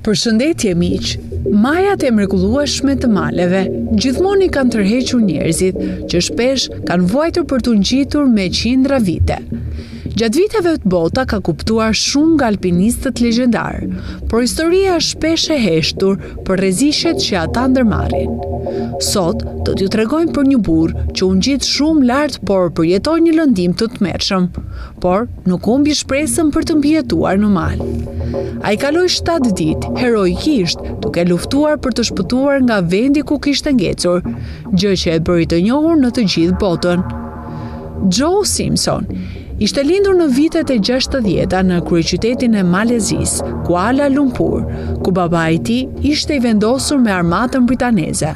Përshëndetje miq. Majat e mrekullueshme të maleve gjithmonë i kanë tërhequr njerëzit që shpesh kanë vuajtur për t'u ngjitur me qindra vite. Gjatë viteve të bota ka kuptuar shumë nga alpinistët legjendar, por historia shpesh e heshtur për rrezikët që ata ndërmarrin. Sot do t'ju tregojmë për një burr që u ngjit shumë lart por përjetoi një lëndim të tmerrshëm, por nuk humbi shpresën për të mbijetuar në mal. Ai kaloi 7 ditë heroikisht duke luftuar për të shpëtuar nga vendi ku kishte ngecur, gjë që e bëri të njohur në të gjithë botën. Joe Simpson ishte lindur në vitet e 60-ta në kryeqytetin e Malezisë, Kuala Lumpur, ku babai i tij ishte i vendosur me armatën britaneze.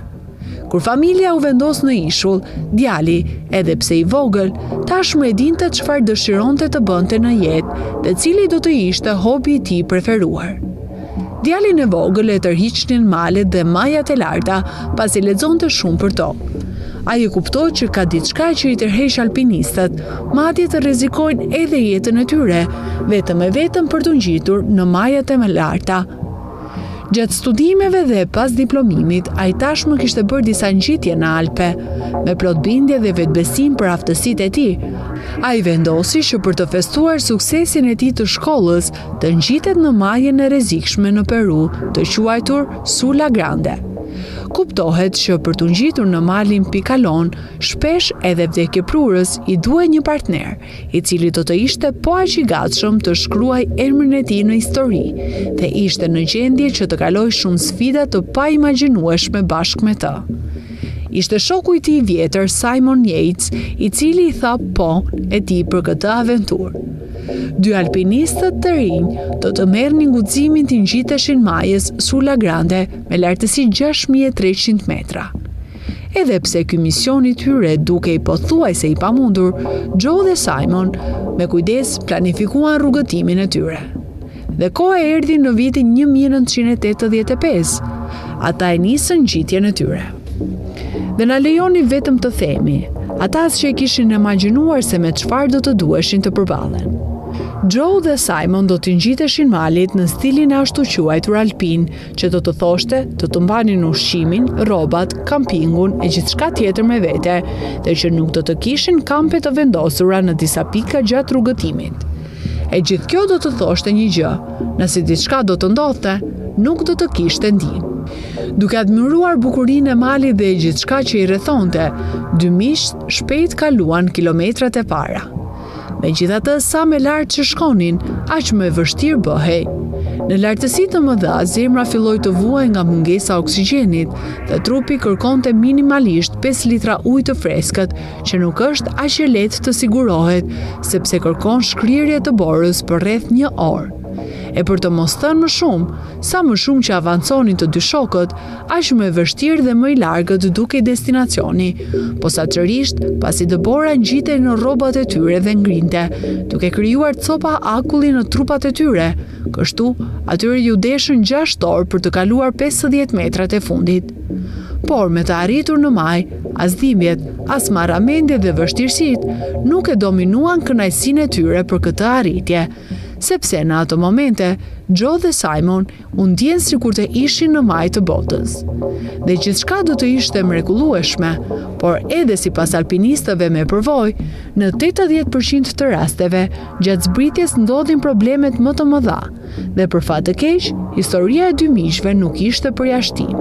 Kur familja u vendos në ishull, djali, edhe pse i vogël, tashmë e dinte çfarë dëshironte të bënte në jetë dhe cili do të ishte hobi i tij preferuar. Djalin e vogël e tërhiqnin malet dhe majat e larta, pasi lexonte shumë për to. Ai e kuptoi që ka diçka që i tërheq alpinistët, madje të rrezikojnë edhe jetën e tyre, vetëm për t'u ngjitur në majat e më larta. Gjatë studimeve dhe pas diplomimit, ai tashmë kishte bërë disa ngjitje në Alpe, me plot bindje dhe vetbesim për aftësitë e tij. Ai vendosi që për të festuar suksesin e tij të shkollës, të ngjitet në majën e rrezikshme në Peru, të quajtur Sula Grande. Kuptohet që për të ngjitur në malin Picalon, shpesh edhe vdekjeprurës i duhej një partner, i cili do të ishte po aq i gatshëm të shkruaj emrin e tij në histori, dhe ishte në gjendje që të kalojë shumë sfida të paimagjinueshme bashkë me të. Ishte shoku i tij i vjetër Simon Yates, i cili i tha po e tij për këtë aventurë. 2 alpinistët të rinj do të merrnin guximin të ngjiteshin majës Sula Grande me lartësi 6300 metra. Edhe pse ky mision i tyre dukej pothuajse i pamundur, Joe dhe Simon me kujdes planifikuan rrugëtimin e tyre. Dhe koha erdhi në vitin 1985. Ata e nisën ngjitjen e tyre. Dhe na lejoni vetëm të themi, ata as që e kishin imagjinuar se me çfarë do të duheshin të përballen. Joe dhe Simon do të ngjiteshin malit në stilin e ashtu quajtur alpin, që do të thoshte të mbanin ushqimin, rrobat, kampingun e gjithçka tjetër me vete, dhe që nuk do të kishin kampe të vendosura në disa pika gjatë rrugëtimit. E gjithë kjo do të thoshte një gjë, nëse diçka do të ndodhte, nuk do të kishte ndihmë. Duke admiruar bukurinë e malit dhe gjithçka që i rrethonte, 2 miqt shpejt kaluan kilometrat e para. Megjithatë, sa më lart që shkonin, aq më e vështirë bëhej. Në lartësi të mëdha, zemra filloi të vuajë nga mungesa e oksigjenit dhe trupi kërkonte minimalisht 5 litra ujë të freskët, që nuk është aq e lehtë të sigurohet, sepse kërkon shkrirje të borës për rreth 1 orë. E për të mos thënë më shumë, sa më shumë që avanconin të dy shokët, aq më e vështirë dhe më i largët dukej destinacioni, posaçërisht pasi dëbora ngjitej në rrobat e tyre dhe ngrinte, duke krijuar copa akulli në trupat e tyre. Kështu, atyre ju deshën 6 orë për të kaluar 50 metrat e fundit. Por me të arritur në maj, as dhimbjet, as marramendjet dhe vështirësitë nuk e dominuan kënaqësinë e tyre për këtë arritje, sepse në ato momente, Joe dhe Simon u ndjenë sikur të ishin në maj të botës. Dhe gjithçka do të ishte mrekullueshme, por edhe sipas alpinistëve me përvojë, në 80% të rasteve, gjatë zbritjes ndodhin problemet më të mëdha, dhe për fat të keq, historia e 2 miqve nuk ishte përjashtim.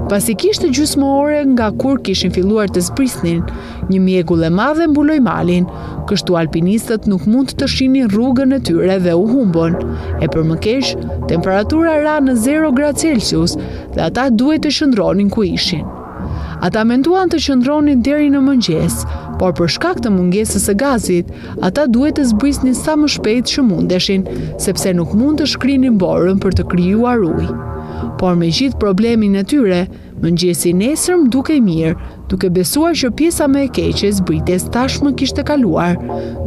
Pasi kishte gjysmëore nga kur kishin filluar të zbrisnin, një mjegull e madhe mbuloi malin, kështu alpinistët nuk mund të shihnin rrugën e tyre dhe u humbën. E për më keq, temperatura ra në 0 gradë Celsius dhe ata duhet të qëndronin ku ishin. Ata menduan të qëndronin deri në mëngjes, por për shkak të mungesës së gazit, ata duhet të zbrisnin sa më shpejt që mundeshin, sepse nuk mund të shkrinin borën për të krijuar ujë. Por me gjithë problemin e tyre, mëngjesi nesërm dukej mirë, duke besuar që pjesa më e keqe e zbritjes tashmë kishte kaluar.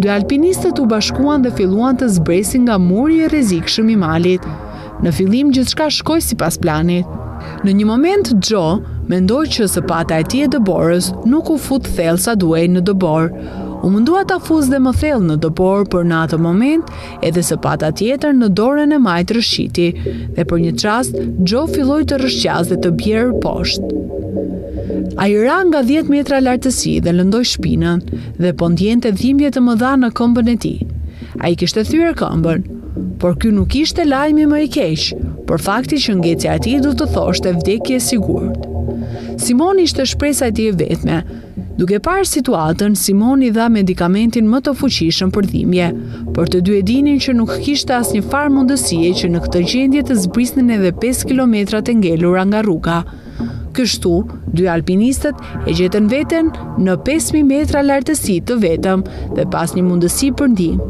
2 alpinistët u bashkuan dhe filluan të zbresin nga muri i rrezikshëm i malit. Në fillim gjithçka shkoi sipas planit. Në një moment Joe mendoi që sëpata e tij e dëborës nuk u fut thellë sa duhej në dëbor. U mundua ta fuzë dhe më thellë në dopor, por në atë moment edhe së pata tjetër në dorën e majtë rëshqiti dhe për një çast Joe filloi të rrëshqas dhe të bjerë poshtë. Ai ra nga 10 metra lartësi dhe lëndoi shpinën dhe po ndjente dhimbje të mëdha në këmbën e tij. Ai kishte thyer këmbën, por ky nuk ishte lajmi më i keq, por fakti që ngecja e tij do të thoshte vdekje e sigurt. Simoni ishte shpresa e tij e vetme. Duke parë situatën, Simoni dha medikamentin më të fuqishëm për dhimbje, por të dy e dinin që nuk kishte asnjë farë mundësie që në këtë gjendje të zbrisnin edhe 5 kilometra të ngelura nga rruga. Kështu, dy alpinistët e gjetën veten në 5000 metra lartësi të vetëm dhe pas një mundësi për ndihmë.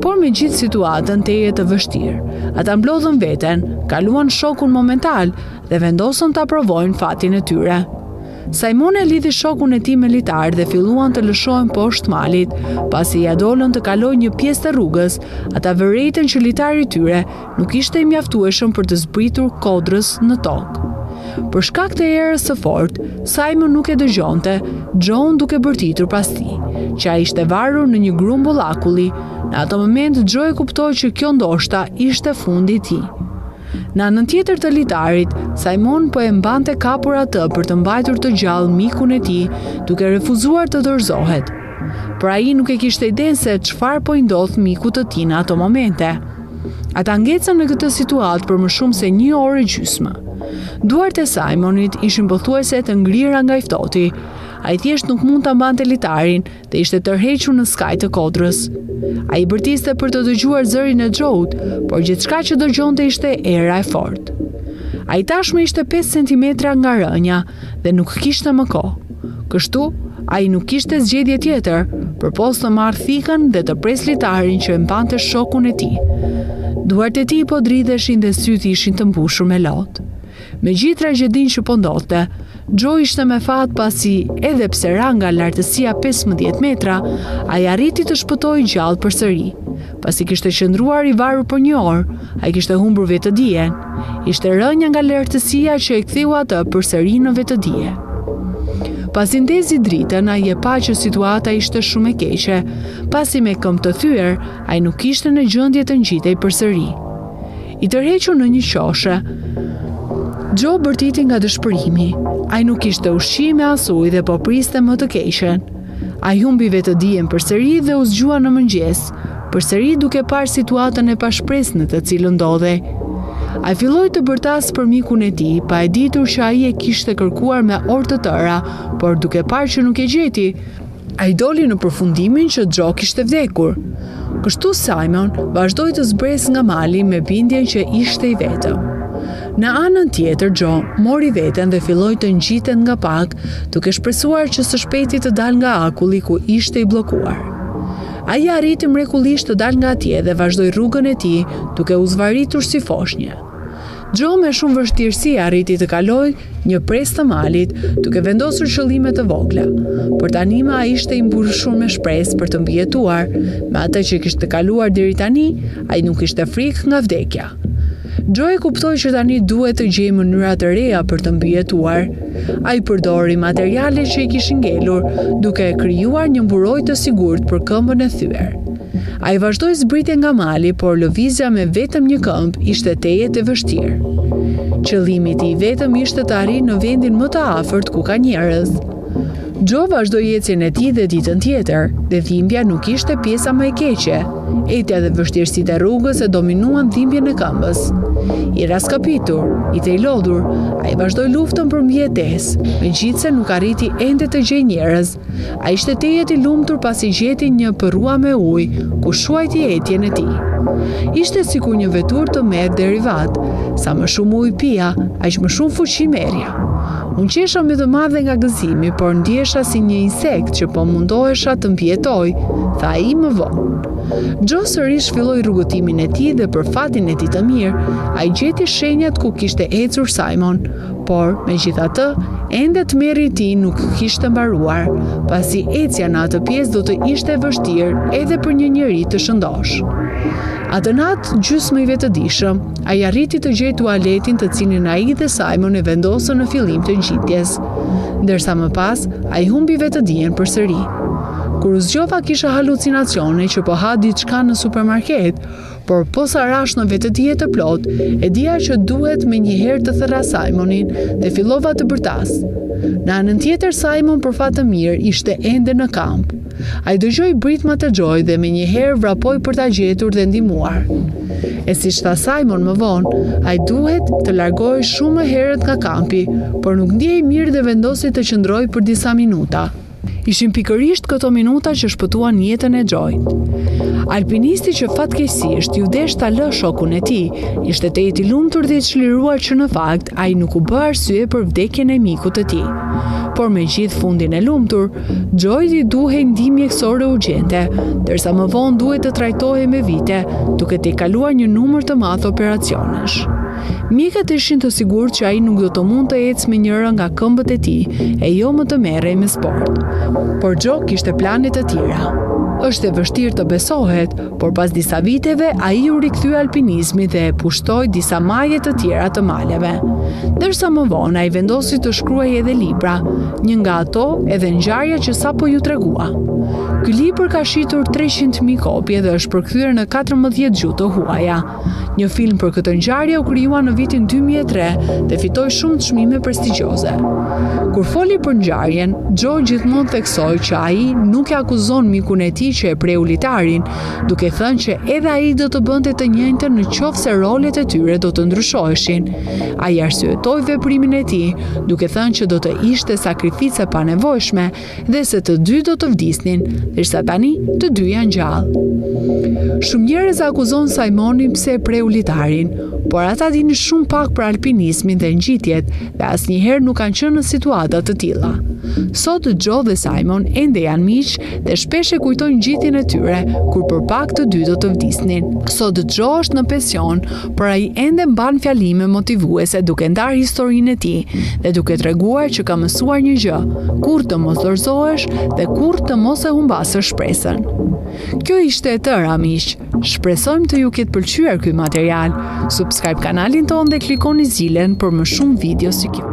Por me gjithë situatën teje të vështirë, ata mblodhën veten, kaluan shokun momental dhe vendosën ta provojnë fatin e tyre. Simon e lidhi shokun e tij militar dhe filluan të lëshohen poshtë malit, pasi ja dolën të kalojnë një pjesë të rrugës, ata vërejtën që litari i tyre nuk ishte i mjaftueshëm për të zbritur kodrës në tokë. Për shkak të erës së fortë, Simon nuk e dëgjonte John duke bërtitur pas tij, që ai ishte varur në një grumbull akulli. Në atë moment Joe e kuptoi që kjo ndoshta ishte fundi i tij. Në anën tjetër të litarit, Simon po e mbante kapur atë për të mbajtur të gjallë mikun e tij, duke refuzuar të dorëzohet. Por ai nuk e kishte idenë se çfarë po i ndodh mikut të tij në ato momente. Ata ngecën në këtë situatë për më shumë se 1 orë e gjysmë. Duart e Simonit ishin pothuajse të ngrira nga i ftohti. Ai thjesht nuk mund ta mbante litarin dhe ishte tërhequr në skaj të kodrës. Ai bërtiste për të dëgjuar zërin e Joe-t, por gjithçka që dëgjonte ishte era e fortë. Ai tashmë ishte 5 centimetra nga rënja dhe nuk kishte më kohë. Kështu, ai nuk kishte zgjedhje tjetër, përpos të marrë thikën dhe të pres litarin që e mbante shokun e tij. Duart e tij po dridheshin dhe syt ishin të mbushur me lotë. Me gjithë tragjedin që po ndodhte, Joe ishte me fat pasi edhe pse ra nga lartësia 15 metra, ai arriti të shpëtojë gjallë përsëri. Pasi kishte qëndruar i varur për 1 orë, ai kishte humbur vetëdijen. Ishte rënja nga lartësia që e ktheu atë përsëri në vetëdije. Pasi ndezi dritën, ai e pa që situata ishte shumë e keqe. Pasi me këmbë të thyer, ai nuk ishte në gjendje të ngjitej përsëri. I tërhequr në një qoshe, Joe bërtiti nga dëshpërimi. Ai nuk kishte ushqim as ujë dhe po priste më të keqen. Ai humbi vetëdijen përsëri dhe u zgjua në mëngjes, përsëri duke parë situatën e pashpresë në të cilën ndodhej. Ai filloi të bërtas për mikun e tij, pa e ditur që ai e kishte kërkuar me orë të tëra, por duke parë që nuk e gjeti, ai doli në përfundimin që Joe kishte vdekur. Kështu Simon vazhdoi të zbresë nga mali me bindjen që ishte i vetëm. Në anën tjetër, Joe mori veten dhe filloi të ngjitet nga pak, duke shpresuar që së shpejti të dalë nga akulli ku ishte i bllokuar. Ai arriti mrekullisht të dalë nga atje dhe vazhdoi rrugën e tij, duke u zvaritur si foshnjë. Joe me shumë vështirësi arriti të kalojë një pres të malit, duke vendosur qëllime të vogla. Por tani ai ishte i mbushur me shpresë për të mbijetuar. Me atë që kishte kaluar deri tani, ai nuk kishte frikë nga vdekja. Joe kuptoi që tani duhet të gjejë mënyra të reja për të mbijetuar. Ai përdori materialet që i kishin ngelur, duke krijuar një mburojtje të sigurt për këmbën e thyer. Ai vazhdoi zbritje nga mali, por lëvizja me vetëm një këmbë ishte tejet e vështirë. Qëllimi i tij vetëm ishte të arrijë në vendin më të afërt ku ka njerëz. Joe vazhdoi ecjen e tij dhe ditën tjetër, dhe dhimbja nuk ishte pjesa më e keqe. Etja dhe vështirësitë e rrugës e dominuan dhimbjen e këmbës. I raskapitur, i tejlodhur, ai vazhdoi luftën për mbijetesë, megjithse nuk arriti ende të gjejë njerëz. Ai ishte tejet i lumtur pasi gjeti një përrua me ujë, ku shuajti etjen e tij. Ishte sikur një vetur të merr derivat. Sa më shumë ujë pija, aq më shumë fuqi merrja. Unë qesha me të madhe nga gëzimi, por ndjesha si një insekt që po mundohesha të mbijetoj, tha ai më vonë. Joe sërish filloi rrugëtimin e tij dhe për fatin e tij të mirë, ai gjeti shenjat ku kishte ecur Simon, por megjithatë, ende tmerri i tij nuk kishte mbaruar, pasi ecja në atë pjesë do të ishte e vështirë edhe për një njeri të shëndosh. Atë natë, gjysmë i vetëdijshëm, ai arriti të gjejë tualetin të cilin ai dhe Simon e vendosën në fillim të ngjitjes, ndërsa më pas ai humbi vetëdijen përsëri. Kur u zgjova kisha halucinacione që po ha diçka në supermarket, por po sa rash në vetëdije të plot, e dija që duhet me njëherë të thëra Simonin dhe fillova të bërtas. Në anën tjetër Simon për fat të mirë ishte ende në kamp. Ai dëgjoi britmat e Joy dhe me njëherë vrapoi për ta gjetur dhe ndihmuar. E si tha Simon më vonë, ai duhet të largohej shumë më herët nga kampi, por nuk ndjej mirë dhe vendosi të qëndroj për disa minuta. Ishin pikërisht këto minuta që shpëtuan jetën e Joyt. Alpinisti që fatkeqësisht ju desh ta lë shokun e tij, ishte të jetë i lumtur dhe i çliruar që në fakt ai nuk u bë arsye për vdekjen e mikut të tij. Por me gjithë fundin e lumtur, Joyt i duhej ndihmë mjekësore urgjente, ndërsa më vonë duhet të trajtohej me vite, duke t'i kaluar një numër të madh operacionesh. Mjekët ishin të sigurt që ai nuk do të mund të ecë me njëra nga këmbët e tij e jo më të merrej me sport. Por Joe kishte plane të tjera. Është e vështirë të besohet, por pas disa viteve ai u rikthye alpinizmit dhe e pushtoi disa maje të tjera të maleve. Ndërsa më vonë ai vendosi të shkruajë edhe libra, një nga ato edhe ngjarja që sapo ju tregua. Ky libër ka shitur 300.000 kopje dhe është përkthyer në 14 gjuhë të huaja. Një film për këtë ngjarje u krijua në vitin 2003 dhe fitoi shumë çmime prestigjioze. Kur foli për ngjarjen, Joe gjithmonë theksoi që ai nuk e akuzon mikun e tij që e preu litarin, duke thënë që edhe ai do të bënte të njëjtën nëse rolet e tyre do të ndryshoheshin. Ai arsyetoi veprimin e tij, duke thënë që do të ishte sakrificë pa nevojshme dhe se të dy do të vdisnin, ndërsa tani të dy janë gjallë. Shumë njerëz akuzon Simonin pse e preu litarin, por ata dinin shumë pak për alpinizmin dhe ngjitjet dhe asnjëherë nuk kanë qenë në situata të tilla. Sot Joe dhe Simon ende janë miq dhe shpesh e kujtojnë ngjitjen e tyre kur për pak të dy do të vdisnin. Sot Joe është në pension, por ai ende mban fjalime motivuese duke ndarë historinë e tij dhe duke treguar që ka mësuar një gjë: kur të mos dorëzohesh dhe kur të mos e humbasësh shpresën. Kjo ishte e tëra, miq. Shpresojmë të ju ketë pëlqyer ky material. Subscribe kanalin tonë dhe klikoni zilen për më shumë video si kjo.